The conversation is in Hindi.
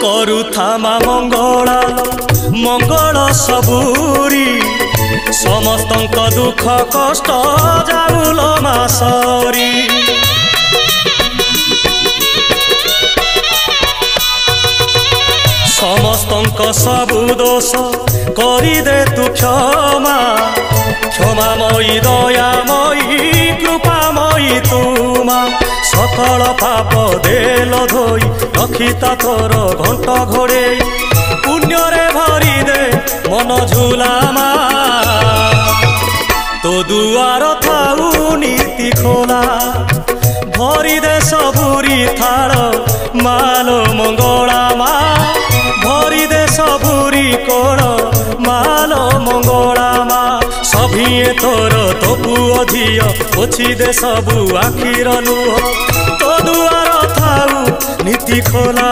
କରୁଥାମା ମଙ୍ଗଳା मंगल सबूरी समस्तंक दुख कष्ट जाऊल मासरी समस्तंक सबु दोष करिदे तू क्षमा क्षमामयी दयामयी कृपामयी तुमा सकल पाप देल धोई रखिता तोर घंट घोड़े पुण्य रे भरी दे मन झुलामा तो दुआर थाऊ नीति खोला भरी दे सबुरी थाल माल मंगला मा भरी दे सबुरी कोण माल मंगला मा सभिए तोर तो पुओ झियो पोछि दे सबु आखिर लुह तो दुआर थाऊ नीति खोला।